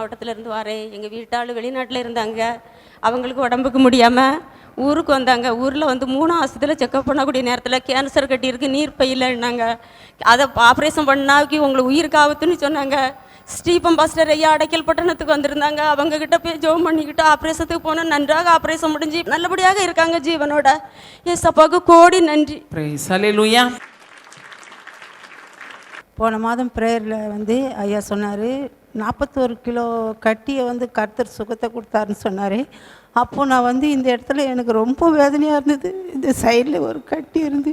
மாவட்டத்திலேருந்து வரேன். எங்கள் வீட்டாள் வெளிநாட்டில் இருந்தாங்க. அவங்களுக்கு உடம்புக்கு முடியாமல் ஊருக்கு வந்தாங்க. ஊரில் வந்து 3 மாதத்தில் செக்கப் பண்ணக்கூடிய நேரத்தில் கேன்சர் கட்டியிருக்கு, நீர் பையிலன்னாங்க. அதை ஆப்ரேஷன் பண்ணாக்கி உங்களுக்கு உயிருக்கு ஆபத்துன்னு சொன்னாங்க. ஸ்டீபன் பாஸ்டர் ஐயா அடைக்கல் பட்டணத்துக்கு வந்திருந்தாங்க. அவங்கக்கிட்ட போய் ஜெபம் பண்ணிக்கிட்டு ஆப்ரேஷத்துக்கு போனோம். நன்றாக ஆப்ரேஷன் முடிஞ்சு நல்லபடியாக இருக்காங்க ஜீவனோட. ஏசப்பாவுக்கு கோடி நன்றி. ஹல்லேலூயா. போன மாதம் ப்ரேயரில் வந்து ஐயா சொன்னார், 41 கிலோ கட்டியை வந்து கர்த்தர் சுகத்தை கொடுத்தாருன்னு சொன்னார். அப்போது நான் வந்து இந்த இடத்துல எனக்கு ரொம்ப வேதனையாக இருந்தது. இந்த சைடில் ஒரு கட்டி இருந்து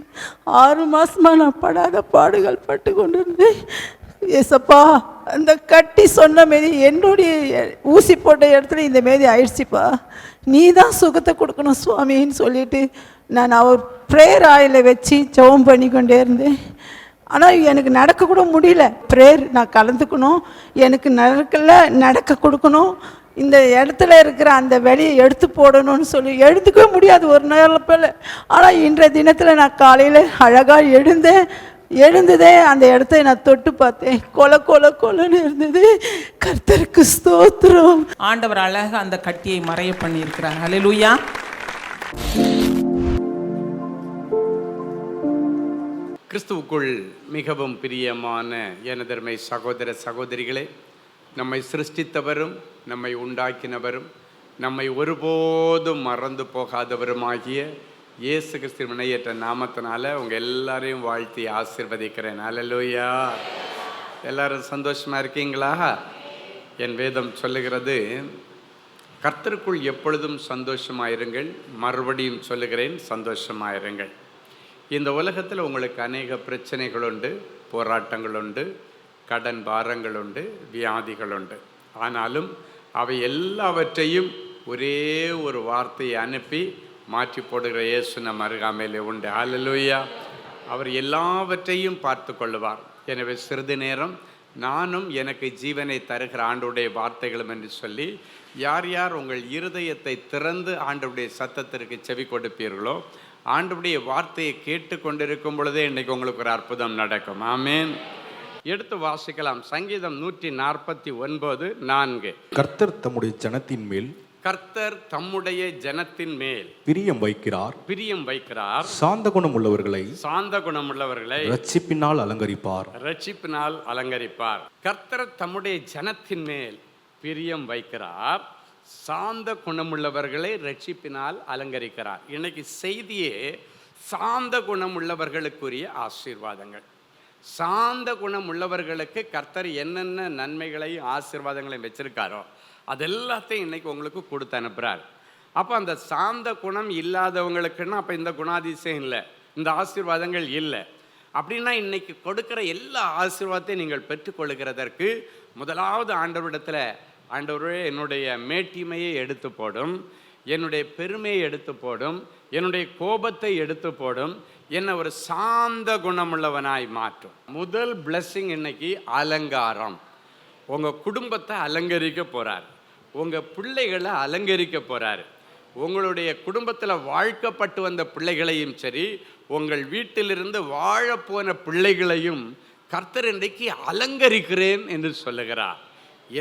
6 மாதமாக நான் படாத பாடுகள் பட்டு கொண்டு இருந்தேன். ஏசப்பா, அந்த கட்டி சொன்ன மாரி என்னுடைய ஊசி போட்ட இடத்துல இந்த மாரி ஆயிடுச்சுப்பா, நீ தான் சுகத்தை கொடுக்கணும் சுவாமின்னு சொல்லிட்டு நான் அவர் ப்ரேயர் ஆயிலை வச்சு ஜெபம் பண்ணி கொண்டே இருந்தேன். ஆனால் எனக்கு நடக்கக்கூட முடியல. ப்ரேயர் நான் கலந்துக்கணும், எனக்கு நடக்க கொடுக்கணும், இந்த இடத்துல இருக்கிற அந்த வெளியை எடுத்து போடணும்னு சொல்லி எடுத்துக்கவே முடியாது ஒரு நேரத்தில். ஆனால் இன்றைய தினத்தில் நான் காலையில் அழகாக எழுந்ததே அந்த இடத்த நான் தொட்டு பார்த்தேன். கொலன்னு இருந்தது. கர்த்தருக்கு ஸ்தோத்திரம். ஆண்டவர் அழகாக அந்த கட்டியை மறைய பண்ணியிருக்கிறார். ஹல்லேலூயா. கிறிஸ்துவுக்குள் மிகவும் பிரியமான எனதருமை சகோதர சகோதரிகளே, நம்மை சிருஷ்டித்தவரும் நம்மை உண்டாக்கினவரும் நம்மை ஒருபோதும் மறந்து போகாதவருமாகிய இயேசு கிறிஸ்து வினையேற்ற நாமத்தினால உங்கள் எல்லாரையும் வாழ்த்தி ஆசீர்வதிக்கிறேன். அல்லேலூயா. எல்லாரும் சந்தோஷமாக இருக்கீங்களா? என் வேதம் சொல்லுகிறது, கர்த்தருக்குள் எப்பொழுதும் சந்தோஷமாயிருங்கள். மறுபடியும் சொல்லுகிறேன், சந்தோஷமாயிருங்கள். இந்த உலகத்தில் உங்களுக்கு அநேக பிரச்சனைகள் உண்டு, போராட்டங்கள் உண்டு, கடன் பாரங்கள் உண்டு, வியாதிகள் உண்டு. ஆனாலும் அவை எல்லாவற்றையும் ஒரே ஒரு வார்த்தையை அனுப்பி மாற்றி போடுகிற இயேசு நம் அருகாமையிலே உண்டு. ஹல்லேலூயா. அவர் எல்லாவற்றையும் பார்த்து கொள்ளுவார். எனவே சிறிது நேரம் நானும் எனக்கு ஜீவனை தருகிற ஆண்டவருடைய வார்த்தைகளும் என்று சொல்லி யார் யார் உங்கள் இருதயத்தை திறந்து ஆண்டவருடைய சத்தத்திற்கு செவி கொடுப்பீர்களோ, ஆண்டவருடைய வார்த்தையை கேட்டு கொண்டிருக்கும் பொழுதே இன்றைக்கு உங்களுக்கு ஒரு அற்புதம் நடக்கும். ஆமேன். எடுத்து வாசிக்கலாம். சங்கீதம் 149:4. கர்த்தர் தம்முடைய ஜனத்தின் மேல் பிரியம் வைக்கிறார். சாந்த குணம் உள்ளவர்களை இரட்சிப்பினால் அலங்கரிப்பார். கர்த்தர் தம்முடைய ஜனத்தின் மேல் பிரியம் வைக்கிறார், சாந்த குணமுள்ளவர்களை இரட்சிப்பினால் அலங்கரிக்கிறார். இன்னைக்கு செய்தியே சாந்த குணம் உள்ளவர்களுக்குரிய ஆசீர்வாதங்கள். சாந்த குணம் உள்ளவர்களுக்கு கர்த்தர் என்னென்ன நன்மைகளையும் ஆசீர்வாதங்களையும் வச்சிருக்காரோ அதெல்லாத்தையும் இன்னைக்கு உங்களுக்கு கொடுத்து அனுப்புகிறார். அப்போ அந்த சாந்த குணம் இல்லாதவங்களுக்குன்னா அப்போ இந்த குணாதிசயம் இல்லை, இந்த ஆசீர்வாதங்கள் இல்லை. அப்படின்னா இன்னைக்கு கொடுக்குற எல்லா ஆசீர்வாதத்தையும் நீங்கள் பெற்றுக்கொள்கிறதற்கு முதலாவது ஆண்டவரிடத்தில், ஆண்டவரே என்னுடைய மேட்டிமையை எடுத்து போடும், என்னுடைய பெருமையை எடுத்து போடும், என்னுடைய கோபத்தை எடுத்து போடும், என்னை ஒரு சாந்த குணமுள்ளவனாய் மாற்றும். முதல் பிளஸ்ஸிங் இன்னைக்கு அலங்காரம். உங்கள் குடும்பத்தை அலங்கரிக்க போகிறார், உங்கள் பிள்ளைகளை அலங்கரிக்க போகிறார். உங்களுடைய குடும்பத்தில் வாழ்க்கப்பட்டு வந்த பிள்ளைகளையும் சரி, உங்கள் வீட்டிலிருந்து வாழப்போன பிள்ளைகளையும் கர்த்தர் இன்றைக்கு அலங்கரிக்கிறேன் என்று சொல்லுகிறார்.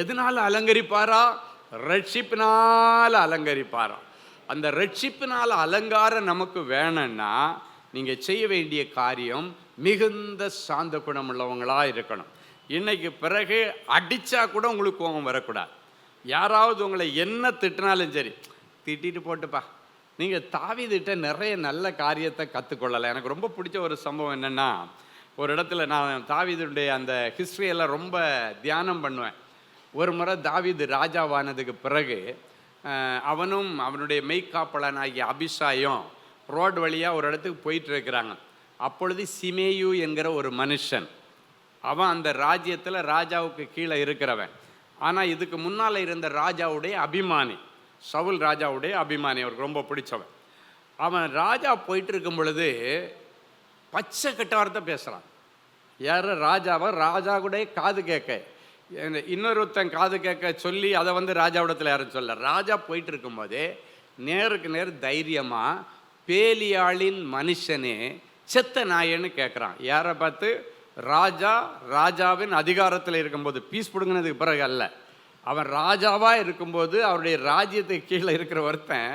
எதனால் அலங்கரிப்பாரா? ரட்சிப்பினால் அலங்கரிப்பாரா. அந்த ரட்சிப்பினால் அலங்காரம் நமக்கு வேணும்னா நீங்கள் செய்ய வேண்டிய காரியம் மிகுந்த சாந்த குணம் உள்ளவங்களாக இருக்கணும். இன்னைக்கு பிறகு அடித்தா கூட உங்களுக்கு கோபம் வரக்கூடாது. யாராவது உங்களை என்ன திட்டினாலும் சரி, திட்டிட்டு போட்டுப்பா. நீங்கள் தாவீதுகிட்ட நிறைய நல்ல காரியத்தை கற்றுக்கொள்ளலாம். எனக்கு ரொம்ப பிடிச்ச ஒரு சம்பவம் என்னென்னா, ஒரு இடத்துல நான் தாவீதுடைய அந்த ஹிஸ்ட்ரியெல்லாம் ரொம்ப தியானம் பண்ணுவேன். ஒரு முறை தாவீது ராஜாவானதுக்கு பிறகு அவனும் அவனுடைய மெய்க்காப்பலனாகிய அபிஷாயும் ரோடு வழியாக ஒரு இடத்துக்கு போயிட்டு இருக்கிறாங்க. அப்பொழுது சிமேயு என்கிற ஒரு மனுஷன், அவன் அந்த ராஜ்யத்தில் ராஜாவுக்கு கீழே இருக்கிறவன். ஆனால் இதுக்கு முன்னால் இருந்த ராஜாவுடைய அபிமானி, சவுல் ராஜாவுடைய அபிமானி, அவருக்கு ரொம்ப பிடிச்சவன். அவன் ராஜா போயிட்டு இருக்கும் பொழுது பச்சை கெட்ட வார்த்தை பேசுகிறான். யார்? ராஜாவை. ராஜா கூட காது கேட்க இன்னொருத்தன் காது கேட்க சொல்லி அதை ராஜாவிடத்தில் யாரும் சொல்ல. ராஜா போயிட்டு இருக்கும்போதே நேருக்கு நேர் தைரியமாக பேலியாளின் மனுஷனே செத்த நாயன்னு கேட்குறான். யாரை பார்த்து? ராஜாவின் அதிகாரத்தில் இருக்கும்போது, பீஸ் பிடுங்கினதுக்கு பிறகு அல்ல. அவன் ராஜாவாக இருக்கும்போது அவருடைய ராஜ்யத்துக்கு கீழே இருக்கிற ஒருத்தன்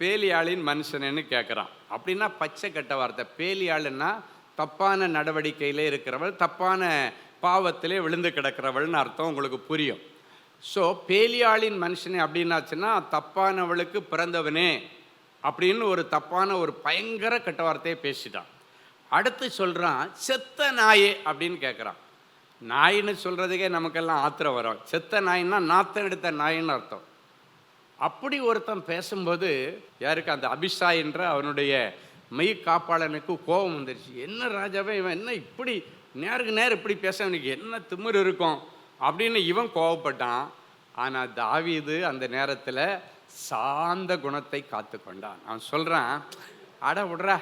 பேலியாளின் மனுஷனன்னு கேட்குறான். அப்படின்னா பச்சை கட்ட வார்த்தை. பேலியாளுன்னா தப்பான நடவடிக்கையிலே இருக்கிறவள், தப்பான பாவத்திலே விழுந்து கிடக்கிறவள்னு அர்த்தம். உங்களுக்கு புரியும். ஸோ பேலியாளின் மனுஷனே அப்படின்னாச்சுன்னா தப்பானவளுக்கு பிறந்தவனே அப்படின்னு ஒரு தப்பான ஒரு பயங்கர கட்ட வார்த்தையை பேசிட்டான். அடுத்து சொல்கிறான் செத்த நாயே அப்படின்னு கேட்குறான். நாயின்னு சொல்கிறதுக்கே நமக்கெல்லாம் ஆத்திரம் வரும். செத்த நாயின்னா நாத்தம் எடுத்த நாயின்னு அர்த்தம். அப்படி ஒருத்தன் பேசும்போது யாருக்கு, அந்த அபிஷாயின்ற அவனுடைய மெய் காப்பாளனுக்கு கோபம் வந்துருச்சு. என்ன ராஜாவே இவன் என்ன இப்படி நேருக்கு நேரம் இப்படி பேச, அவனுக்கு என்ன திமிரு இருக்கும் அப்படின்னு இவன் கோவப்பட்டான். ஆனால் தாவீது அந்த நேரத்தில் சாந்த குணத்தை காத்து கொண்டான். அவன் சொல்கிறான், அட விட்றா,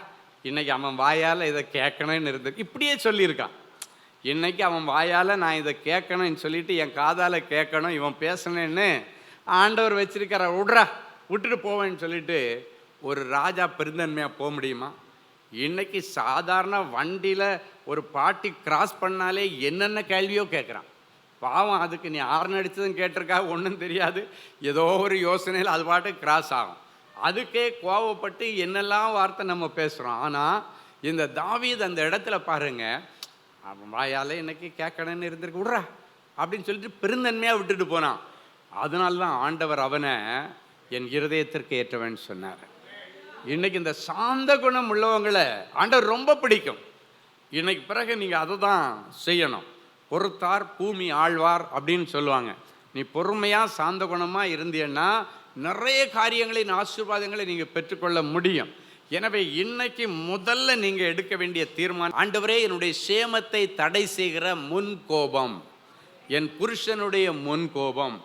இன்னைக்கு அவன் வாயால் இதை கேட்கணும்னு இருந்து இப்படியே சொல்லியிருக்கான். இன்னைக்கு அவன் வாயால் நான் இதை கேட்கணும்னு சொல்லிட்டு என் காதால் கேட்கணும் இவன் பேசணுன்னு ஆண்டவர் வச்சிருக்கிற, விட்றா விட்டுட்டு போவேன்னு சொல்லிட்டு ஒரு ராஜா பெருந்தன்மையாக போக முடியுமா? இன்னைக்கு சாதாரண வண்டியில் ஒரு பாட்டி கிராஸ் பண்ணாலே என்னென்ன கேள்வியோ கேட்குறான். பாவம், அதுக்கு நீ ஆர்ன் அடித்ததும் கேட்டிருக்கா ஒன்றும் தெரியாது, ஏதோ ஒரு யோசனையில் அது பாட்டுக்கு கிராஸ் ஆகும். அதுக்கே கோவப்பட்டு என்னெல்லாம் வார்த்தை நம்ம பேசுகிறோம். ஆனால் இந்த தாவீது அந்த இடத்துல பாருங்க, அவன் வாயால் இன்னைக்கு கேட்கணுன்னு இருந்திருக்கு, விட்றா அப்படின்னு சொல்லிட்டு பெருந்தன்மையாக விட்டுட்டு போனான். அதனால தான் ஆண்டவர் அவனை என் இருதயத்திற்கு ஏற்றவன் சொன்னார். இன்னைக்கு இந்த சாந்த குணம் உள்ளவங்களை ஆண்டவர் ரொம்ப பிடிக்கும். இன்னைக்கு பிறகு நீங்கள் அதை தான் செய்யணும். பொறுத்தார் பூமி ஆழ்வார் அப்படின்னு சொல்லுவாங்க. நீ பொறுமையாக சாந்த குணமாக இருந்தீன்னா நிறைய காரியங்களின் ஆசீர்வாதங்களை நீங்கள் பெற்றுக்கொள்ள முடியும். எனவே இன்னைக்கு முதல்ல நீங்கள் எடுக்க வேண்டிய தீர்மானம், ஆண்டவரே என்னுடைய சேமத்தை தடை செய்கிற முன் கோபம், என் புருஷனுடைய முன் கோபம்,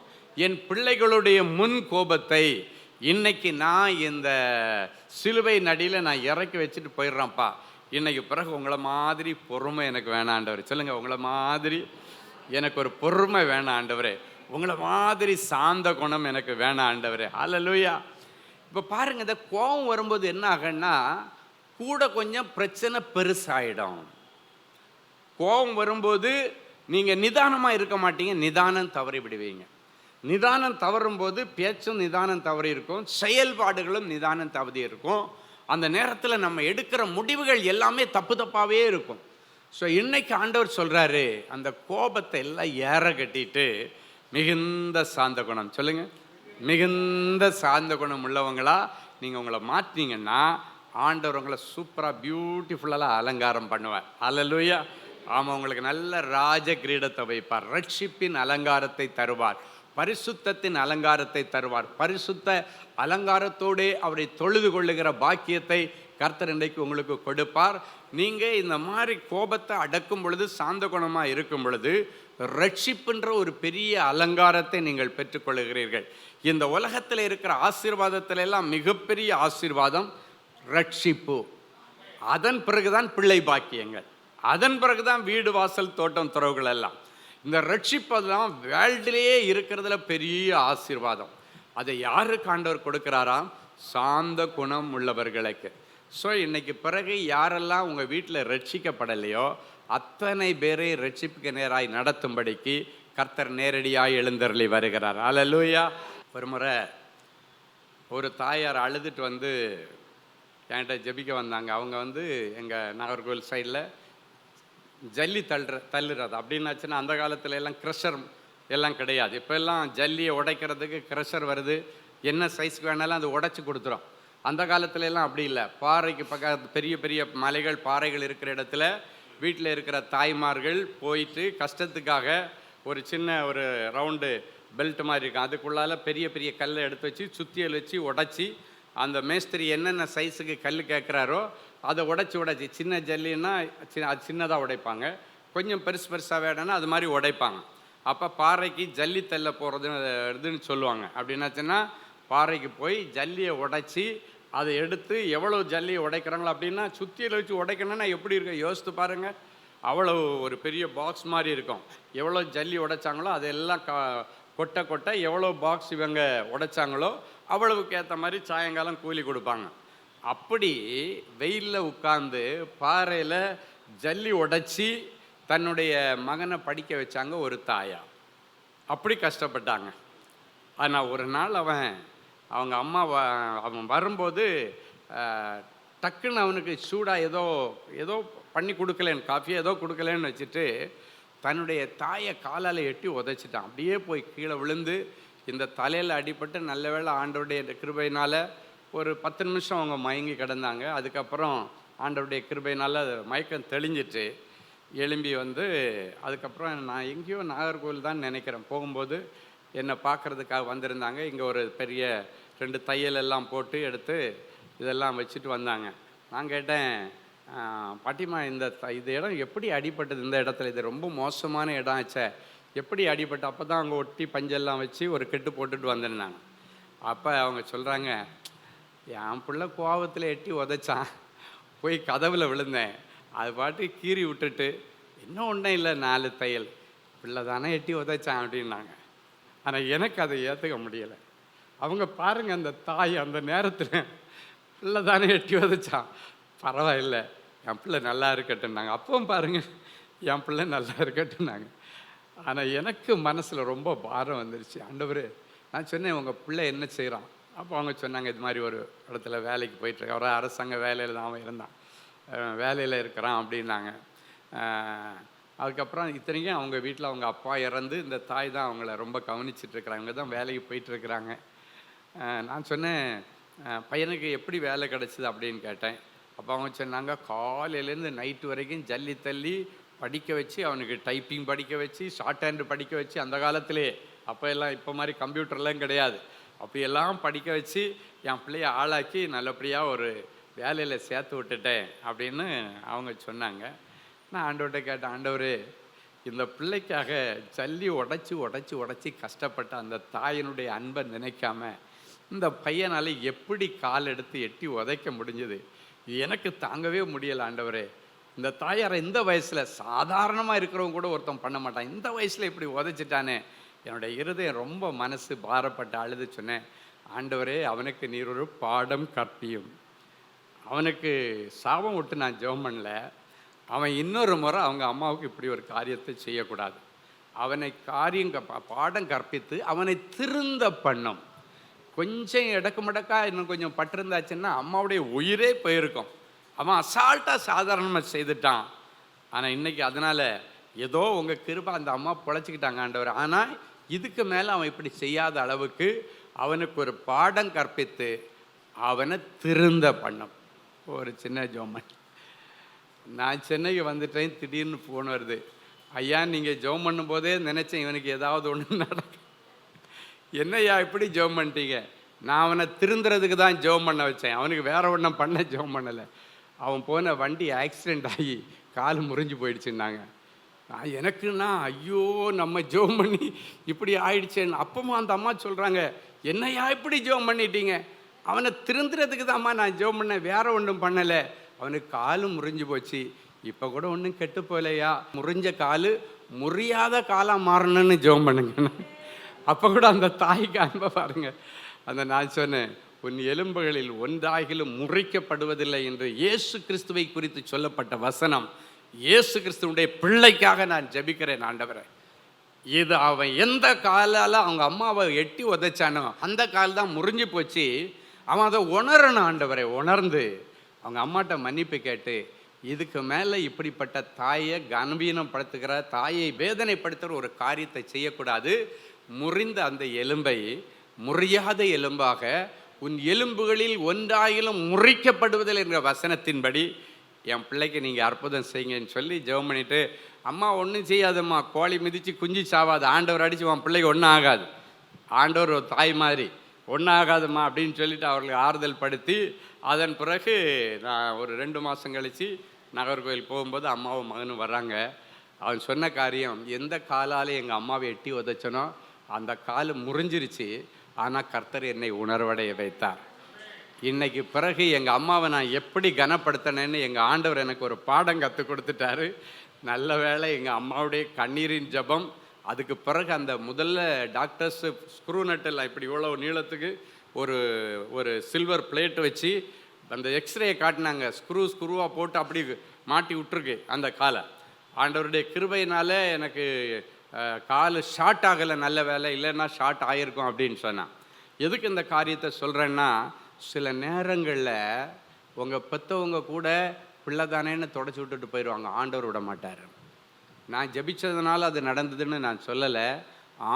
என் பிள்ளைகளுடைய முன் கோபத்தை இன்னைக்கு நான் இந்த சிலுவை நடியில் நான் இறக்கி வச்சுட்டு போயிடுறேன்ப்பா. இன்னைக்கு பிறகு உங்களை மாதிரி பொறுமை எனக்கு வேணாம் ஆண்டவரே. சொல்லுங்கள், உங்களை மாதிரி எனக்கு ஒரு பொறுமை வேணாம் ஆண்டவரே, உங்களை மாதிரி சாந்த குணம் எனக்கு வேணாம் ஆண்டவரே. ஹல்லேலூயா. இப்போ பாருங்கள், இந்த கோபம் வரும்போது என்ன ஆகுன்னா கூட கொஞ்சம் பிரச்சனை பெருசாகிடும். கோபம் வரும்போது நீங்கள் நிதானமாக இருக்க மாட்டீங்க, நிதானம் தவறி விடுவீங்க. நிதானம் தவறும்போது பேச்சும் நிதானம் தவறி இருக்கும், செயல்பாடுகளும் நிதானம் தவறி இருக்கும். அந்த நேரத்தில் நம்ம எடுக்கிற முடிவுகள் எல்லாமே தப்பு தப்பாகவே இருக்கும். ஸோ இன்னைக்கு ஆண்டவர் சொல்கிறாரு, அந்த கோபத்தை எல்லாம் ஏற கட்டிட்டு மிகுந்த சாந்த குணம், சொல்லுங்கள், மிகுந்த சாந்த குணம் உள்ளவங்களா நீங்கள் உங்களை மாற்றினீங்கன்னா ஆண்டவர் உங்களை சூப்பராக பியூட்டிஃபுல்லாக அலங்காரம் பண்ணுவார். ஹல்லேலூயா. ஆமாம், உங்களுக்கு நல்ல ராஜ கிரீடத்தை வைப்பார், ரட்சிப்பின் அலங்காரத்தை தருவார், பரிசுத்தத்தின் அலங்காரத்தை தருவார். பரிசுத்த அலங்காரத்தோடு அவரை தொழுது கொள்ளுகிற பாக்கியத்தை கர்த்தர் இன்றைக்கு உங்களுக்கு கொடுப்பார். நீங்கள் இந்த மாதிரி கோபத்தை அடக்கும் பொழுது, சாந்த குணமாக இருக்கும் பொழுது, ரட்சிப்புன்ற ஒரு பெரிய அலங்காரத்தை நீங்கள் பெற்றுக்கொள்ளுகிறீர்கள். இந்த உலகத்தில் இருக்கிற ஆசீர்வாதத்துல எல்லாம் மிகப்பெரிய ஆசீர்வாதம் ரட்சிப்பு. அதன் பிறகுதான் பிள்ளை பாக்கியங்கள், அதன் பிறகுதான் வீடு வாசல் தோட்டம் துறவுகள் எல்லாம். இந்த ரட்சிப்பெல்லாம் வேர்ல்டிலேயே இருக்கிறதுல பெரிய ஆசீர்வாதம். அதை யாருக்கு ஆண்டவர் கொடுக்குறாராம்? சாந்த குணம் உள்ளவர்களுக்கு. ஸோ இன்னைக்கு பிறகு யாரெல்லாம் உங்கள் வீட்டில் ரட்சிக்கப்படலையோ அத்தனை பேரை ரட்சிப்புக்கு நேராய் நடத்தும்படிக்கு கர்த்தர் நேரடியாக எழுந்தருளி வருகிறார். ஹல்லேலூயா. ஒரு முறை ஒரு தாயார் அழுதுட்டு வந்து என்கிட்ட ஜெபிக்க வந்தாங்க. அவங்க வந்து எங்கள் நாகர்கோவில் சைடில் ஜல்லி தள்ளுறது அப்படின்னாச்சுன்னா, அந்த காலத்துல எல்லாம் க்ரஷர் எல்லாம் கிடையாது. இப்போ எல்லாம் ஜல்லியை உடைக்கிறதுக்கு க்ரஷர் வருது, என்ன சைஸ்க்கு வேணாலும் அது உடைச்சி கொடுத்துரும். அந்த காலத்துல எல்லாம் அப்படி இல்லை. பாறைக்கு பக்கத்து பெரிய பெரிய மலைகள் பாறைகள் இருக்கிற இடத்துல வீட்டில் இருக்கிற தாய்மார்கள் போயிட்டு கஷ்டத்துக்காக ஒரு சின்ன ஒரு ரவுண்டு பெல்ட் மாதிரி இருக்கும், அதுக்குள்ளால பெரிய பெரிய கல்லை எடுத்து வச்சு சுத்தியல் வச்சு உடைச்சி, அந்த மேஸ்திரி என்னென்ன சைஸுக்கு கல் கேட்குறாரோ அதை உடைச்சி சின்ன ஜல்லின்னா அது சின்னதாக உடைப்பாங்க, கொஞ்சம் பெருசாக வேணும்னா அது மாதிரி உடைப்பாங்க. அப்போ பாறைக்கு ஜல்லி தள்ள போகிறதுன்னு சொல்லுவாங்க. அப்படின்னாச்சுன்னா பாறைக்கு போய் ஜல்லியை உடைச்சி அதை எடுத்து எவ்வளோ ஜல்லியை உடைக்கிறாங்களோ, அப்படின்னா சுத்தியில் வச்சு உடைக்கணும்னா எப்படி இருக்கும் யோசித்து பாருங்கள். அவ்வளோ ஒரு பெரிய பாக்ஸ் மாதிரி இருக்கும். எவ்வளோ ஜல்லி உடைச்சாங்களோ அதெல்லாம் கொட்டை கொட்டை எவ்வளோ பாக்ஸ் இவங்க உடைச்சாங்களோ அவ்வளவுக்கு ஏற்ற மாதிரி சாயங்காலம் கூலி கொடுப்பாங்க. அப்படி வெயிலில் உட்கார்ந்து பாறையில் ஜல்லி உடைச்சி தன்னுடைய மகனை படிக்க வச்சாங்க ஒரு தாயா. அப்படி கஷ்டப்பட்டாங்க. ஆனால் ஒரு நாள் அவங்க அம்மா அவன் வரும்போது டக்குன்னு அவனுக்கு சூடாக ஏதோ பண்ணி கொடுக்கலேன்னு, காஃபியை ஏதோ கொடுக்கலன்னு வச்சுட்டு தன்னுடைய தாயை காலால் எட்டி உதைச்சிட்டான். அப்படியே போய் கீழே விழுந்து இந்த தலையில் அடிபட்டு நல்ல வேளை ஆண்டவருடைய கிருபையினால் ஒரு 10 நிமிஷம் அவங்க மயங்கி கிடந்தாங்க. அதுக்கப்புறம் ஆண்டவருடைய கிருபையினால் மயக்கம் தெளிஞ்சிட்டு எழும்பி வந்து அதுக்கப்புறம் நான் எங்கேயோ நாகர்கோவில் தான் நினைக்கிறேன், போகும்போது என்னை பார்க்குறதுக்காக வந்திருந்தாங்க. இங்கே ஒரு பெரிய 2 தையல் எல்லாம் போட்டு எடுத்து இதெல்லாம் வச்சுட்டு வந்தாங்க. நான் கேட்டேன், பாட்டிமா இந்த இடம் எப்படி அடிபட்டது? இந்த இடத்துல இது ரொம்ப மோசமான இடம் ஆச்சே, எப்படி அடிபட்டு? அப்போ தான் அவங்க ஒட்டி பஞ்செல்லாம் வச்சு ஒரு கெட்டு போட்டுட்டு வந்திருந்தாங்க. அப்போ அவங்க சொல்கிறாங்க, என் பிள்ளை கோவத்தில் எட்டி உதைச்சான், போய் கதவில் விழுந்தேன், அது பாட்டு கீறி விட்டுட்டு இன்னும் ஒன்றும் இல்லை 4 தையல், பிள்ளை தானே எட்டி உதைச்சான் அப்படின்னாங்க. ஆனால் எனக்கு அதை ஏற்றுக்க முடியலை. அவங்க பாருங்கள், அந்த தாய் அந்த நேரத்தில் பிள்ளை தானே எட்டி உதைச்சான், பரவாயில்லை என் பிள்ளை நல்லா இருக்கட்டுன்னாங்க. அப்பவும் பாருங்கள் என் பிள்ளை நல்லா இருக்கட்டுன்னாங்க. ஆனால் எனக்கு மனசில் ரொம்ப பாரம் வந்துருச்சு. ஆண்டவரே, நான் சொன்னேன் உங்கள் பிள்ளை என்ன செய்கிறான்? அப்போ அவங்க சொன்னாங்க, இது மாதிரி ஒரு இடத்துல வேலைக்கு போயிட்டுருக்க, ஒரு அரசாங்க வேலையில் தான் அவன் இருந்தான், வேலையில் இருக்கிறான் அப்படின்னாங்க. அதுக்கப்புறம் இத்தனைக்கும் அவங்க வீட்டில் அவங்க அப்பா இறந்து இந்த தாய் தான் அவங்கள ரொம்ப கவனிச்சிட்ருக்குறாங்க, அவங்க தான் வேலைக்கு போயிட்டுருக்குறாங்க. நான் சொன்னேன், பையனுக்கு எப்படி வேலை கிடச்சிது அப்படின்னு கேட்டேன். அப்போ அவங்க சொன்னாங்க, காலையிலேருந்து நைட்டு வரைக்கும் ஜல்லி தள்ளி படிக்க வச்சு, அவனுக்கு டைப்பிங் படிக்க வச்சு, ஷார்ட் ஹேண்டு படிக்க வச்சு, அந்த காலத்திலே அப்போ எல்லாம் இப்போ மாதிரி கம்ப்யூட்டர்லாம் கிடையாது, அப்படியெல்லாம் படிக்க வச்சு என் பிள்ளைய ஆளாக்கி நல்லபடியாக ஒரு வேலையில் சேர்த்து விட்டுட்டேன் அப்படின்னு அவங்க சொன்னாங்க. நான் ஆண்டவர்கிட்ட கேட்டேன், ஆண்டவரே, இந்த பிள்ளைக்காக ஜல்லி உடச்சி கஷ்டப்பட்ட அந்த தாயினுடைய அன்பை நினைக்காம இந்த பையனால் எப்படி கால் எடுத்து எட்டி உதைக்க முடிஞ்சது? எனக்கு தாங்கவே முடியலை ஆண்டவரே. இந்த தாயாரை இந்த வயசில் சாதாரணமாக இருக்கிறவங்க கூட ஒருத்தன் பண்ண மாட்டான், இந்த வயசில் இப்படி உதைச்சிட்டானே. என்னுடைய இருதயம் ரொம்ப மனசு பாரப்பட்டு அழுது சொன்னேன், ஆண்டவரே, அவனுக்கு நீர் ஒரு பாடம் கற்பியும். அவனுக்கு சாபம் விட்டு நான் ஜெபம் பண்ணல, அவன் இன்னொரு முறை அவங்க அம்மாவுக்கு இப்படி ஒரு காரியத்தை செய்யக்கூடாது. அவனை பாடம் கற்பித்து அவனை திருந்த பண்ணும். கொஞ்சம் இடக்கு இன்னும் கொஞ்சம் பட்டிருந்தாச்சுன்னா அம்மாவுடைய உயிரே போயிருக்கும். அவன் அசால்ட்டாக சாதாரணமாக செய்துட்டான். ஆனால் இன்றைக்கி அதனால் ஏதோ உங்கள் கிருபை அந்த அம்மா பொழைச்சிக்கிட்டாங்க ஆண்டவர். ஆனால் இதுக்கு மேலே அவன் இப்படி செய்யாத அளவுக்கு அவனுக்கு ஒரு பாடம் கற்பித்து அவனை திருந்த பண்ணும். ஒரு சின்ன ஜோமன். நான் சென்னைக்கு வந்துட்டேன், திடீர்னு ஃபோன் வருது, ஐயா நீங்கள் ஜெபம் பண்ணும்போதே நினச்சேன் இவனுக்கு ஏதாவது ஒன்று நடக்கும். என்னையா இப்படி ஜெபம் பண்ணிட்டீங்க? நான் அவனை திருந்துறதுக்கு தான் ஜெபம் பண்ண வச்சேன், அவனுக்கு வேற ஒன்றும் பண்ண ஜெபம் பண்ணலை. அவன் போன வண்டி ஆக்சிடெண்ட் ஆகி கால் முறிஞ்சு போயிடுச்சுன்னாங்க. எனக்குன்னா ஐயோ நம்ம ஜெபம் பண்ணி இப்படி ஆயிடுச்சேன்னு. அப்பமா அந்த அம்மா சொல்கிறாங்க, என்னையா இப்படி ஜெபம் பண்ணிட்டீங்க? அவனை திருந்துறதுக்கு தான்மா நான் ஜெபம் பண்ணேன், வேற ஒன்றும் பண்ணலை. அவனுக்கு காலும் முறிஞ்சு போச்சு, இப்போ கூட ஒன்றும் கெட்டு போகலையா, முறிஞ்ச காலு முறியாத காலாக மாறணும்னு ஜெபம் பண்ணுங்க. அப்போ கூட அந்த தாய்க்கு அன்பை பாருங்க. அந்த நான் சொன்னேன், உன் எலும்புகளில் ஒன்றாகிலும் முறிக்கப்படுவதில்லை என்று இயேசு கிறிஸ்துவை குறித்து சொல்லப்பட்ட வசனம். இயேசு கிறிஸ்துவனுடைய பிள்ளைக்காக நான் ஜெபிக்கிறேன் ஆண்டவரே. இது அவன் எந்த காலால் அவங்க அம்மாவை எட்டி உதைச்சானோ அந்த கால் தான் முறிஞ்சு போச்சு. அவன் அதை உணரணும் ஆண்டவரே. உணர்ந்து அவங்க அம்மாட்ட மன்னிப்பு கேட்டு, இதுக்கு மேலே இப்படிப்பட்ட தாயை கனவீனப்படுத்துகிற, தாயை வேதனைப்படுத்துகிற ஒரு காரியத்தை செய்யக்கூடாது. முறிந்த அந்த எலும்பை முறியாத எலும்பாக உன் எலும்புகளில் ஒன்றாயிலும் முறிக்கப்படுவதில் என்ற வசனத்தின்படி என் பிள்ளைக்கு நீங்கள் அற்புதம் செய்யுங்கன்னு சொல்லி ஜெபம் பண்ணிவிட்டு, அம்மா ஒன்றும் செய்யாதம்மா, கோழி மிதித்து குஞ்சு சாவாது, ஆண்டவர் அடித்து உன் பிள்ளைக்கு ஒன்றும் ஆகாது, ஆண்டவர் ஒரு தாய் மாதிரி ஒன்றும் ஆகாதும்மா அப்படின்னு சொல்லிவிட்டு அவர்களுக்கு ஆறுதல் படுத்தி, அதன் பிறகு நான் ஒரு 2 மாதம் கழித்து நாகர்கோவில் போகும்போது அம்மாவும் மகனும் வர்றாங்க. அவன் சொன்ன காரியம், எந்த காலால் எங்கள் அம்மாவை எட்டி உதைச்சனோ அந்த கால் முறிஞ்சிருச்சு, ஆனால் கர்த்தர் என்னை உணர்வடைய வைத்தார். இன்னைக்கு பிறகு எங்கள் அம்மாவை நான் எப்படி கனப்படுத்தினேன்னு எங்கள் ஆண்டவர் எனக்கு ஒரு பாடம் கற்றுக் கொடுத்துட்டாரு. நல்ல வேளை எங்கள் அம்மாவுடைய கண்ணீரின் ஜபம். அதுக்கு பிறகு அந்த முதல்ல டாக்டர்ஸு ஸ்க்ரூ நட்டில் இப்படி இவ்வளோ நீளத்துக்கு ஒரு சில்வர் பிளேட் வச்சு அந்த எக்ஸ்ரேயை காட்டினாங்க. ஸ்க்ரூவாக போட்டு அப்படி மாட்டி விட்டுருக்கு அந்த காலை. ஆண்டவருடைய கிருபையினால் எனக்கு கால் ஷார்ட் ஆகலை, நல்ல வேலை, இல்லைன்னா ஷார்ட் ஆகிருக்கும் அப்படின்னு சொன்னான். எதுக்கு இந்த காரியத்தை சொல்கிறேன்னா, சில நேரங்களில் உங்கள் பெற்றவங்க கூட பிள்ளை தானேன்னு தொடச்சி விட்டுட்டு போயிடுவாங்க, ஆண்டவர் விட மாட்டார். நான் ஜெபிச்சதுனால அது நடந்ததுன்னு நான் சொல்லலை.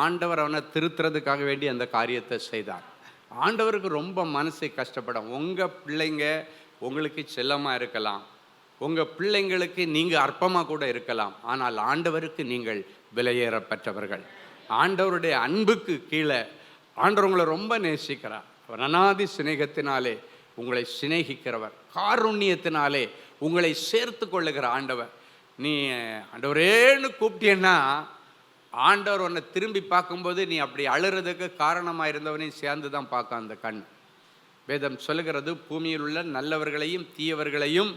ஆண்டவர் அவனை திருத்துறதுக்காக வேண்டி அந்த காரியத்தை செய்தார். ஆண்டவருக்கு ரொம்ப மனசு கஷ்டப்படும். உங்கள் பிள்ளைங்க உங்களுக்கு செல்லமாக இருக்கலாம், உங்கள் பிள்ளைங்களுக்கு நீங்கள் அற்பமாக கூட இருக்கலாம், ஆனால் ஆண்டவருக்கு நீங்கள் விலையேறப்பட்டவர்கள். ஆண்டவருடைய அன்புக்கு கீழே ஆண்டவர் உங்களை ரொம்ப நேசிக்கிறார். அவர் அநாதி சிநேகத்தினாலே உங்களை சிநேகிக்கிறவர், காருண்யத்தினாலே உங்களை சேர்த்து கொள்ளுகிற ஆண்டவர். நீ ஆண்டவரேன்னு கூப்பிட்டேன்னா ஆண்டவர் உன்னை திரும்பி பார்க்கும்போது நீ அப்படி அழுறதுக்கு காரணமாக இருந்தவனையும் சேர்ந்து தான் பார்க்க அந்த கண். வேதம் சொல்லுகிறது, பூமியில் உள்ள நல்லவர்களையும் தீயவர்களையும்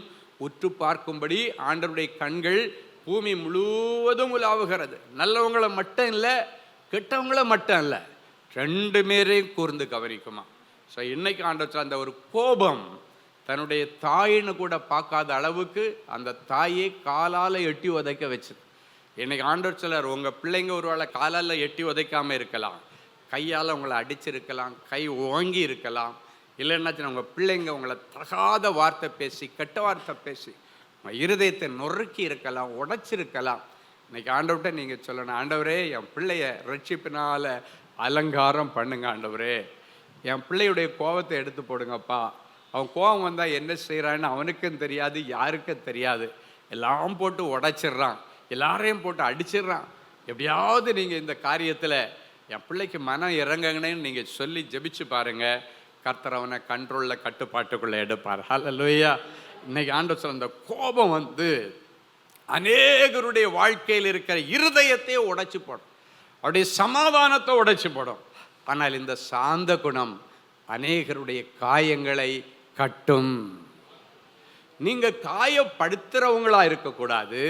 உற்று பார்க்கும்படி ஆண்டவருடைய கண்கள் பூமி முழுவதும் உலாவுகிறது. நல்லவங்களை மட்டும் இல்லை, கெட்டவங்கள மட்டும் இல்லை, ரெண்டு பேரையும் கூர்ந்து கவனிக்குமா. ஸோ இன்னைக்கு ஆண்டவர் அந்த ஒரு கோபம் தன்னுடைய தாயின்னு கூட பார்க்காத அளவுக்கு அந்த தாயை காலால் எட்டி உதைக்க வச்சு. இன்னைக்கு ஆண்டவர் சொல்லார், உங்கள் பிள்ளைங்க ஒரு வேளை காலால் எட்டி உதைக்காமல் இருக்கலாம், கையால் உங்களை அடிச்சிருக்கலாம், கை ஓங்கி இருக்கலாம், இல்லைன்னா உங்கள் பிள்ளைங்க உங்களை தகாத வார்த்தை பேசி, கெட்ட வார்த்தை பேசி உங்கள் இருதயத்தை நொறுக்கி இருக்கலாம், உடைச்சிருக்கலாம். இன்னைக்கு ஆண்டவர்கிட்ட நீங்கள் சொல்லணும், ஆண்டவரே என் பிள்ளைய ரட்சிப்பினால் அலங்காரம் பண்ணுங்க ஆண்டவரே, என் பிள்ளையுடைய கோபத்தை எடுத்து போடுங்கப்பா. அவன் கோபம் வந்தால் என்ன செய்கிறான்னு அவனுக்கும் தெரியாது, யாருக்கும் தெரியாது, எல்லாம் போட்டு உடைச்சிட்றான், எல்லாரையும் போட்டு அடிச்சிடுறான். எப்படியாவது நீங்கள் இந்த காரியத்தில் என் பிள்ளைக்கு மனம் இறங்குங்கன்னு நீங்கள் சொல்லி ஜெபிச்சு பாருங்கள். கர்த்தர் அவனை கண்ட்ரோலில், கட்டுப்பாட்டுக்குள்ளே எடுப்பார். ஹல்லேலூயா. இன்னைக்கு ஆண்டவர் சொல்ல, அந்த கோபம் வந்து அநேகருடைய வாழ்க்கையில் இருக்கிற இருதயத்தை உடைச்சி போடும், அவருடைய சமாதானத்தை உடைச்சி போடும். ஆனால் இந்த சாந்த குணம் அநேகருடைய காயங்களை கட்டும். நீங்கள் காயப்படுத்துகிறவங்களா இருக்கக்கூடாது,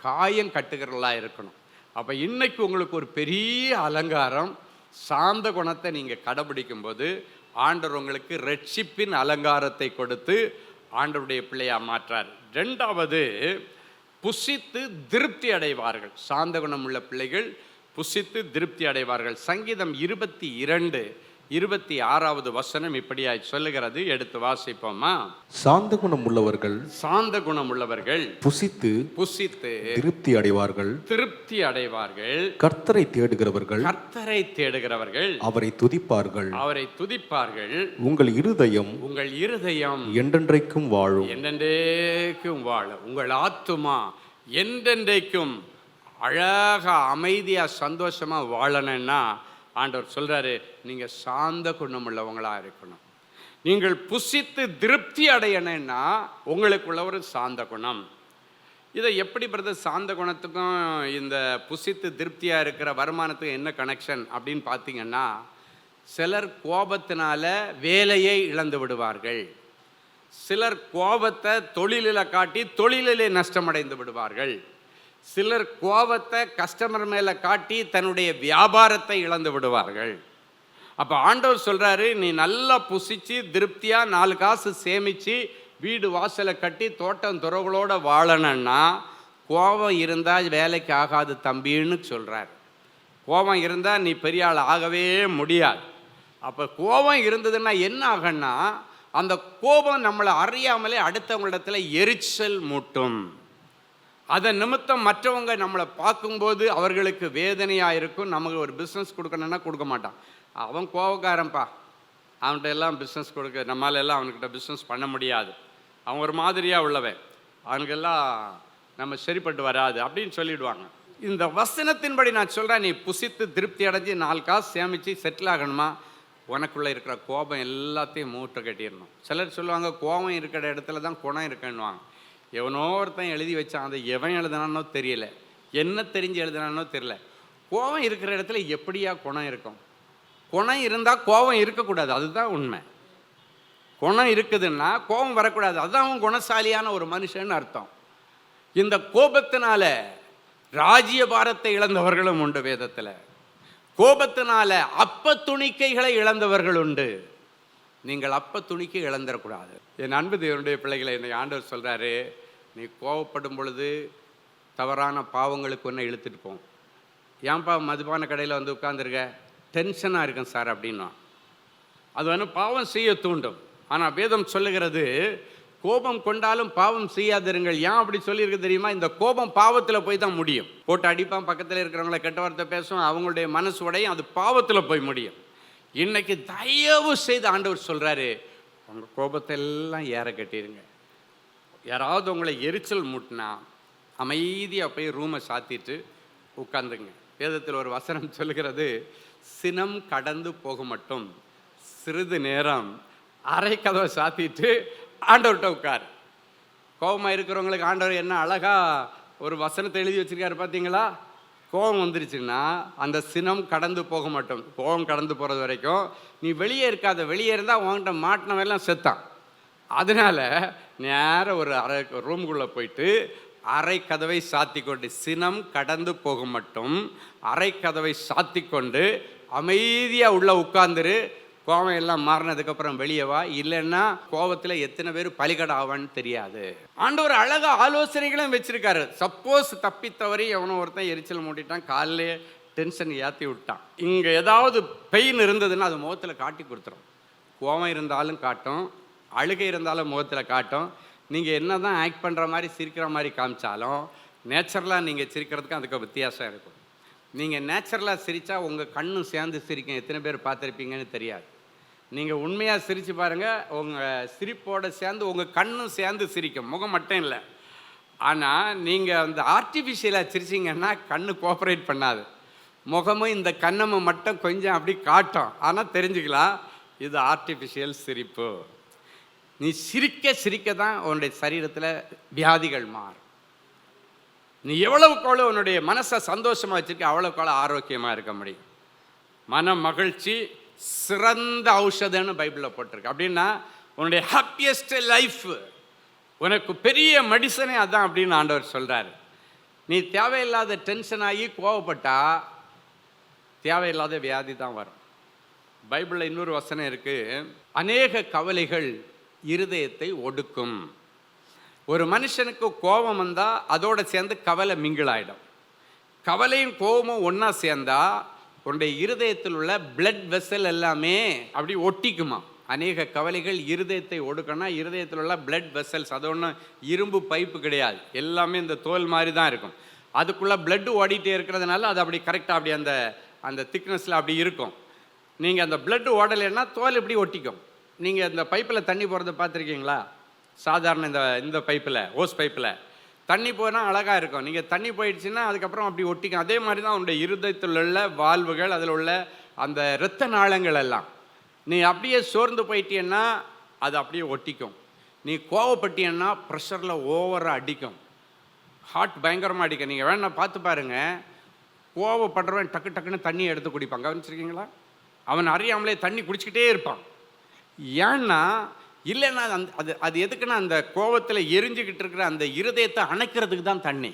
காயம் கட்டுகிறவங்களா இருக்கணும். அப்போ இன்னைக்கு உங்களுக்கு ஒரு பெரிய அலங்காரம், சாந்த குணத்தை நீங்கள் கடைபிடிக்கும் போது ஆண்டவர் உங்களுக்கு ரட்சிப்பின் அலங்காரத்தை கொடுத்து ஆண்டவருடைய பிள்ளையா மாற்றார். ரெண்டாவது, புசித்து திருப்தி அடைவார்கள். சாந்த குணம் உள்ள பிள்ளைகள் புசித்து திருப்தி அடைவார்கள். சங்கீதம் 22:26 வசனம் இப்படியாய் சொல்லுகிறது, எடுத்து வாசிப்போமா? சாந்த குணம் உள்ளவர்கள், சாந்த குணம் உள்ளவர்கள் புசித்து புசித்து திருப்தி அடைவார்கள். திருப்தி அடைவார்கள். கர்த்தரை தேடுகிறவர்கள், கர்த்தரை தேடுகிறவர்கள் அவரை துதிப்பார்கள். அவரை துதிப்பார்கள். உங்கள் இருதயம், உங்கள் இருதயம் என்றென்றைக்கும் வாழும். என்றென்றைக்கும் வாழும். உங்கள் ஆத்துமா என்றென்றைக்கும் அழகா அமைதியா சந்தோஷமா வாழணும்னா ஆண்டவர் சொல்றாரு, நீங்க சாந்த குணம் உள்ளவங்களா இருக்கணும். நீங்கள் புசித்து திருப்தி அடையணும்னா உங்களுக்குள்ள ஒரு சாந்த குணம். இதை எப்படி பிரதர் சாந்த குணத்துக்கும் இந்த புசித்து திருப்தியா இருக்கிற வருமானத்துக்கும் என்ன கனெக்ஷன் அப்படின்னு பார்த்தீங்கன்னா, சிலர் கோபத்தினால வேலையை இழந்து விடுவார்கள், சிலர் கோபத்தை தொழிலில் காட்டி தொழிலிலே நஷ்டமடைந்து விடுவார்கள், சிலர் கோபத்தை கஸ்டமர் மேலே காட்டி தன்னுடைய வியாபாரத்தை இழந்து விடுவார்கள். அப்போ ஆண்டவர் சொல்கிறாரு, நீ நல்லா புசிச்சு திருப்தியாக 4 காசு சேமித்து வீடு வாசலை கட்டி தோட்டம் துறவுகளோடு வாழணுன்னா கோபம் இருந்தால் வேலைக்கு ஆகாது தம்பின்னு சொல்கிறார். கோபம் இருந்தால் நீ பெரிய ஆள் ஆகவே முடியாது. அப்போ கோபம் இருந்ததுன்னா என்ன ஆகுன்னா, அந்த கோபம் நம்மளை அறியாமலே அடுத்தவங்களிடத்துல எரிச்சல் மூட்டும். அதன் நிமித்தம் மற்றவங்க நம்மளை பார்க்கும்போது அவர்களுக்கு வேதனையாக இருக்கும். நமக்கு ஒரு பிஸ்னஸ் கொடுக்கணுன்னா கொடுக்க மாட்டான், அவன் கோபக்காரன்ப்பா, அவன்கிட்ட எல்லாம் பிஸ்னஸ் கொடுக்க நம்மளால எல்லாம் அவன்கிட்ட பிஸ்னஸ் பண்ண முடியாது, அவன் ஒரு மாதிரியாக உள்ளவன், அவனுக்கெல்லாம் நம்ம சரிப்பட்டு வராது அப்படின்னு சொல்லிடுவாங்க. இந்த வசனத்தின்படி நான் சொல்கிறேன், நீ புசித்து திருப்தி அடைஞ்சி 4 காசு சேமித்து செட்டில் ஆகணுமா, உனக்குள்ளே இருக்கிற கோபம் எல்லாத்தையும் மூட்டை கட்டிடணும். சிலர் சொல்லுவாங்க, கோபம் இருக்கிற இடத்துல தான் குணம் இருக்குன்னுவாங்க. எவனோ ஒருத்தன் எழுதி வச்சான், அதை எவன் எழுதினானோ தெரியல, என்ன தெரிஞ்சு எழுதினானோ தெரியல. கோபம் இருக்கிற இடத்துல எப்படியா குணம் இருக்கும்? குணம் இருந்தால் கோபம் இருக்கக்கூடாது, அதுதான் உண்மை. குணம் இருக்குதுன்னா கோபம் வரக்கூடாது, அதுதான் அவன் குணசாலியான ஒரு மனுஷன்னு அர்த்தம். இந்த கோபத்தினால ராஜ்யபாரத்தை இழந்தவர்களும் உண்டு வேதத்தில். கோபத்தினால அப்ப துணிக்கைகளை இழந்தவர்கள் உண்டு. நீங்கள் அப்ப துணிக்கை இழந்துடக்கூடாது. என் அன்பு தேவனுடைய பிள்ளைகளை, என்னை ஆண்டவர் சொல்கிறாரு, நீ கோபப்படும் பொழுது தவறான பாவங்களுக்கு ஒன்று இழுத்துட்டு போகும். ஏன்பா மதுபான கடையில் வந்து உட்காந்துருக்க? டென்ஷனாக இருக்கேன் சார் அப்படின்னா. அது வந்து பாவம் செய்ய தூண்டும். ஆனால் வேதம் சொல்லுகிறது, கோபம் கொண்டாலும் பாவம் செய்யாதிருங்கள். ஏன் அப்படி சொல்லியிருக்கு தெரியுமா? இந்த கோபம் பாவத்தில் போய் தான் முடியும். போட்டு அடிப்பான், பக்கத்தில் இருக்கிறவங்கள கெட்ட வார்த்தை பேசும், அவங்களுடைய மனசு உடையும், அது பாவத்தில் போய் முடியும். இன்னைக்கு தயவு செய்து ஆண்டவர் சொல்கிறாரு, உங்கள் கோபத்தை எல்லாம் ஏற கட்டிடுங்க. யாராவது உங்களை எரிச்சல் மூட்டினா அமைதியாக போய் ரூமை சாத்திட்டு உட்காந்துங்க. வேதத்தில் ஒரு வசனம் சொல்லுகிறது, சினம் கடந்து போக மட்டும் சிறிது நேரம் அரை கதவை சாத்திட்டு ஆண்டவர்கிட்ட உட்கார். கோபமாக இருக்கிறவங்களுக்கு ஆண்டவர் என்ன அழகா ஒரு வசனத்தை எழுதி வச்சிருக்காரு பார்த்தீங்களா? கோபம் வந்துருச்சுன்னா அந்த சினம் கடந்து போக மாட்டோம். கோபம் கடந்து போகிறது வரைக்கும் நீ வெளியே இருக்காத. வெளியே இருந்தால் உன்கிட்ட மாட்டினவெல்லாம் செத்தான். அதனால் நேராக ஒரு ரூமுக்குள்ளே போயிட்டு அரை கதவை சாத்தி கொண்டு, சினம் கடந்து போக மட்டும் அரை கதவை சாத்தி கொண்டு அமைதியாக உள்ளே உட்கார்ந்துரு. கோபம் எல்லாம் மாறினதுக்கப்புறம் வெளியே வா. இல்லைன்னா கோபத்தில் எத்தனை பேர் பலிகடை ஆவான்னு தெரியாது. ஆண்டவர் அழகா ஆலோசனைகளும் வச்சிருக்காரு. சப்போஸ் தப்பி தவறி எவனோ ஒருத்தன் எரிச்சல் மூட்டிட்டான், காலையிலே டென்ஷன் ஏற்றி விட்டான், இங்கே ஏதாவது பெயின் இருந்ததுன்னா அது முகத்தில் காட்டி கொடுத்துரும். கோபம் இருந்தாலும் காட்டும், அழுகை இருந்தாலும் முகத்தில் காட்டும். நீங்கள் என்ன தான் ஆக்ட் பண்ணுற மாதிரி சிரிக்கிற மாதிரி காமிச்சாலும் நேச்சுரலாக நீங்கள் சிரிக்கிறதுக்கு அதுக்கு வித்தியாசம் இருக்கும். நீங்கள் நேச்சுரலாக சிரித்தா உங்கள் கண்ணும் சேர்ந்து சிரிக்கும். எத்தனை பேர் பார்த்துருப்பீங்கன்னு தெரியாது. நீங்கள் உண்மையாக சிரித்து பாருங்கள், உங்கள் சிரிப்போடு சேர்ந்து உங்கள் கண்ணும் சேர்ந்து சிரிக்கும், முகம் மட்டும் இல்லை. ஆனால் நீங்கள் அந்த ஆர்டிஃபிஷியலாக சிரிச்சிங்கன்னா கண்ணு கோஆப்ரேட் பண்ணாது. முகமும் இந்த கண்ணமும் மட்டும் கொஞ்சம் அப்படி காட்டும். ஆனால் தெரிஞ்சுக்கலாம், இது ஆர்டிஃபிஷியல் சிரிப்பு. நீ சிரிக்க சிரிக்க தான் உன்னுடைய சரீரத்தில் வியாதிகள் மாறும். நீ எவ்வளவுக்கோளோ உன்னுடைய மனசை சந்தோஷமாக வச்சுருக்க அவ்வளோக்கோளோ ஆரோக்கியமாக இருக்க முடியும். மன மகிழ்ச்சி சிறந்த ஔஷதம்னு பைபிளில் போட்டிருக்கு. அப்படின்னா உன்னுடைய ஹாப்பியஸ்ட் லைஃப், உனக்கு பெரிய மெடிசனே அதான் அப்படின்னு ஆண்டவர் சொல்கிறார். நீ தேவையில்லாத டென்ஷன் ஆகி கோவப்பட்டா தேவையில்லாத வியாதி தான் வரும். பைபிளில் இன்னொரு வசனம் இருக்குது, அநேக கவலைகள் இருதயத்தை ஒடுக்கும். ஒரு மனுஷனுக்கு கோபம் வந்தால் அதோடு சேர்ந்து கவலை மிங்கிளாயிடும். கவலையும் கோபமும் ஒன்றா சேர்ந்தா உன்னுடைய இருதயத்தில் உள்ள பிளட் வெசல் எல்லாமே அப்படி ஒட்டிக்குமா. அநேக கவலைகள் இருதயத்தை ஒடுக்கணும்னா இருதயத்தில் உள்ள பிளட் வெசல்ஸ், அது ஒன்றும் இரும்பு பைப்பு கிடையாது, எல்லாமே இந்த தோல் மாதிரி தான் இருக்கும். அதுக்குள்ளே பிளட்டு ஓடிட்டே இருக்கிறதுனால அது அப்படி கரெக்டாக அப்படி அந்த அந்த திக்னஸில் அப்படி இருக்கும். நீங்கள் அந்த பிளட்டு ஓடலைன்னா தோல் இப்படி ஒட்டிக்கும். நீங்கள் இந்த பைப்பில் தண்ணி போகிறத பார்த்துருக்கீங்களா? சாதாரண இந்த பைப்பில், ஓஸ் பைப்பில் தண்ணி போனால் அழகாக இருக்கும். நீங்கள் தண்ணி போயிடுச்சுன்னா அதுக்கப்புறம் அப்படி ஒட்டிக்கும். அதே மாதிரி தான் உன்னுடைய இருதயத்தில் உள்ள வால்வுகள், அதில் உள்ள அந்த இரத்த நாளங்கள் எல்லாம். நீ அப்படியே சோர்ந்து போயிட்டீன்னா அது அப்படியே ஒட்டிக்கும். நீ கோவப்பட்டீன்னா ப்ரெஷரில் ஓவராக அடிக்கும், ஹார்ட் பயங்கரமாக அடிக்கும். நீங்கள் வேணா பார்த்து பாருங்கள், கோவப்படுறவன் டக்கு டக்குன்னு தண்ணியை எடுத்து குடிப்பான். கவனிச்சிருக்கீங்களா? அவன் அறியாமலே தண்ணி குடிச்சிக்கிட்டே இருப்பான். ஏன்னா இல்லைன்னா அது எதுக்குன்னா அந்த கோபத்தில் எரிஞ்சுக்கிட்டு இருக்கிற அந்த இருதயத்தை அணைக்கிறதுக்கு தான் தண்ணி.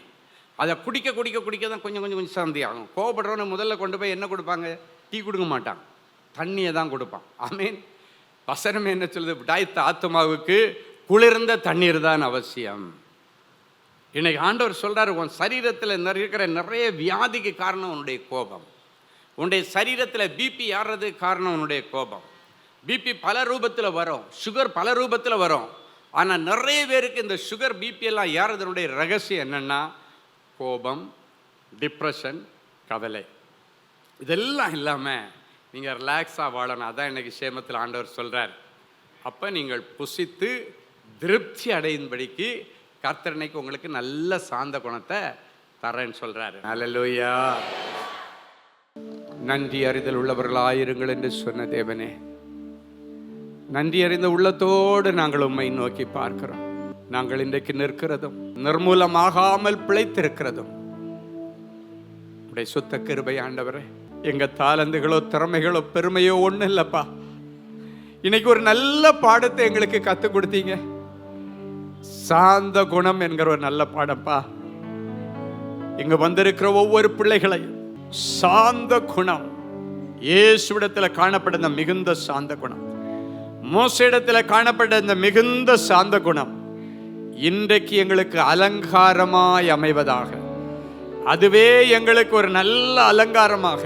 அதை குடிக்க குடிக்க குடிக்க தான் கொஞ்சம் கொஞ்சம் கொஞ்சம் சந்தி ஆகும். கோவப்படுறவனை முதல்ல கொண்டு போய் என்ன கொடுப்பாங்க? டீ கொடுக்க மாட்டான், தண்ணியை தான் கொடுப்பான். ஆமீன். வசனம் என்ன சொல்லுது? விடாய்த்த ஆத்மாவுக்கு குளிர்ந்த தண்ணீர் தான் அவசியம். இன்னைக்கு ஆண்டவர் சொல்கிறார், உன் சரீரத்தில் இருக்கிற நிறைய வியாதிக்கு காரணம் உன்னுடைய கோபம். உன்னுடைய சரீரத்தில் பிபி ஏறுறதுக்கு காரணம் உன்னுடைய கோபம். பிபி பல ரூபத்தில் வரும், சுகர் பல ரூபத்தில் வரும். ஆனால் நிறைய பேருக்கு இந்த சுகர் பிபி எல்லாம் ஏறதனுடைய ரகசியம் என்னென்னா கோபம், டிப்ரெஷன், கவலை. இதெல்லாம் இல்லாமல் நீங்கள் ரிலாக்ஸாக வாழணும். அதான் இன்றைக்கி சேமத்தில் ஆண்டவர் சொல்கிறார். அப்போ நீங்கள் புசித்து திருப்தி அடையும்படிக்கு கர்த்தர் இன்னைக்கு உங்களுக்கு நல்ல சாந்த குணத்தை தரேன்னு சொல்கிறாரு. அல்லேலூயா. நன்றி அறிதல் உள்ளவர்களாயிருங்கள் என்று சொன்ன தேவனே, நன்றி அறிந்த உள்ளத்தோடு நாங்கள் உம்மை நோக்கி பார்க்கிறோம். நாங்கள் இன்றைக்கு நிற்கிறதும் நிர்மூலமாகாமல் பிழைத்திருக்கிறதும் உடைய சுத்த கிருபை ஆண்டவரே. எங்கள் தாளந்துகளோ திறமைகளோ பெருமையோ ஒன்றும் இல்லைப்பா. இன்னைக்கு ஒரு நல்ல பாடத்தை எங்களுக்கு கற்றுக் கொடுத்தீங்க. சாந்த குணம் என்கிற ஒரு நல்ல பாடப்பா. இங்க வந்திருக்கிற ஒவ்வொரு பிள்ளைகளையும் சாந்த குணம், இயேசுவிடத்தில் காணப்பட்ட மிகுந்த சாந்த குணம், மோசேயிடத்தில் காணப்பட்ட இந்த மிகுந்த சாந்த குணம் இன்றைக்கு எங்களுக்கு அலங்காரமாய் அமைவதாக. அதுவே எங்களுக்கு ஒரு நல்ல அலங்காரமாக,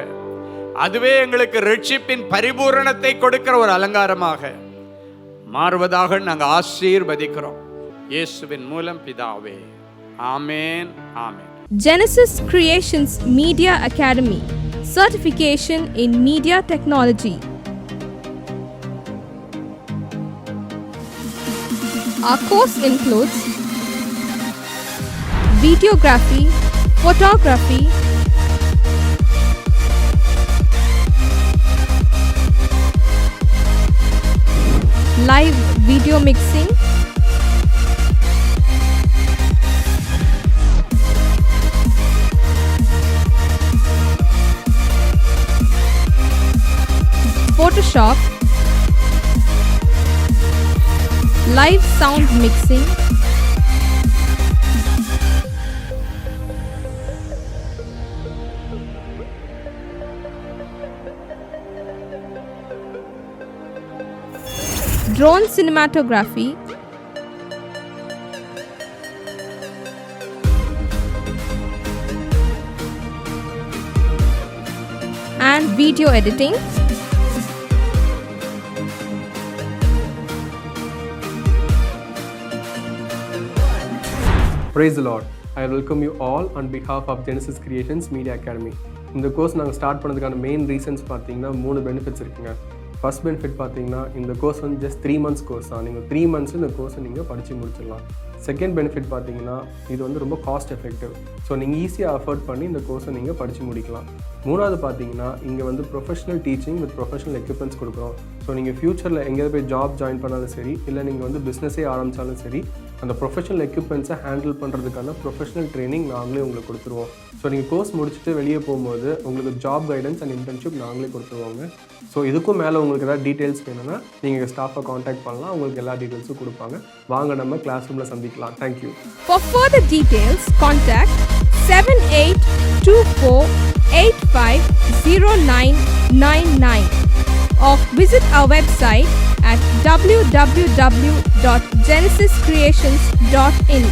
அதுவே எங்களுக்கு ரட்சிப்பின் பரிபூரணத்தை கொடுக்கிற ஒரு அலங்காரமாக மாறுவதாக நாங்கள் ஆசீர்வதிக்கிறோம். இயேசுவின் மூலம் பிதாவே, ஆமேன், ஆமேன். Genesis Creations Media Academy, certification in media technology. Our course includes videography, photography, live video mixing, Photoshop, live sound mixing, drone cinematography, and video editing. Praise the Lord. I welcome you all on behalf of Genesis Creations Media Academy. இந்த course நாங்கள் start பண்ணதுக்கான main reasons பார்த்தீங்கன்னா 3 benefits இருக்குங்க. First benefit பார்த்தீங்கன்னா இந்த course வந்து just 3 months course தான். நீங்கள் 3 months இந்த கோர்ஸை நீங்கள் படித்து முடிச்சிடலாம். செகண்ட் பெனிஃபிட் பார்த்தீங்கன்னா இது வந்து ரொம்ப காஸ்ட் எஃபெக்டிவ். ஸோ நீங்கள் ஈஸியாக அஃபோர்ட் பண்ணி இந்த கோர்ஸை நீங்கள் படித்து முடிக்கலாம். மூணாவது பார்த்தீங்கன்னா இங்கே வந்து professional teaching with professional equipments கொடுக்குறோம். ஸோ நீங்கள் ஃப்யூச்சரில் எங்கேயாவது போய் ஜாப் ஜாயின் பண்ணாலும் சரி, இல்லை நீங்கள் வந்து பிஸ்னஸே ஆரம்பித்தாலும் சரி, அந்த ப்ரொஃபஷனல் எக்யூப்மெண்ட்ஸை ஹேண்டில் பண்ணுறதுக்கான ப்ரொஃபஷனல் ட்ரைனிங் நாங்களே உங்களுக்கு கொடுத்துருவோம். ஸோ நீங்கள் கோர்ஸ் முடிச்சுட்டு வெளியே போகும்போது உங்களுக்கு ஜாப் கைடன்ஸ் அண்ட் இன்டர்ன்ஷிப் நாங்களே கொடுத்துருவாங்க. ஸோ இதுக்கும் மேலே உங்களுக்கு ஏதாவது டீட்டெயில்ஸ் வேணும்னா நீங்கள் ஸ்டாஃபை காண்டாக்ட் பண்ணலாம், உங்களுக்கு எல்லா டீட்டெயில்ஸும் கொடுப்பாங்க. வாங்க நம்ம கிளாஸ் ரூமில் சந்திக்கலாம். Thank you. For further details, contact 7824850999 or visit our website at www.genesiscreations.in.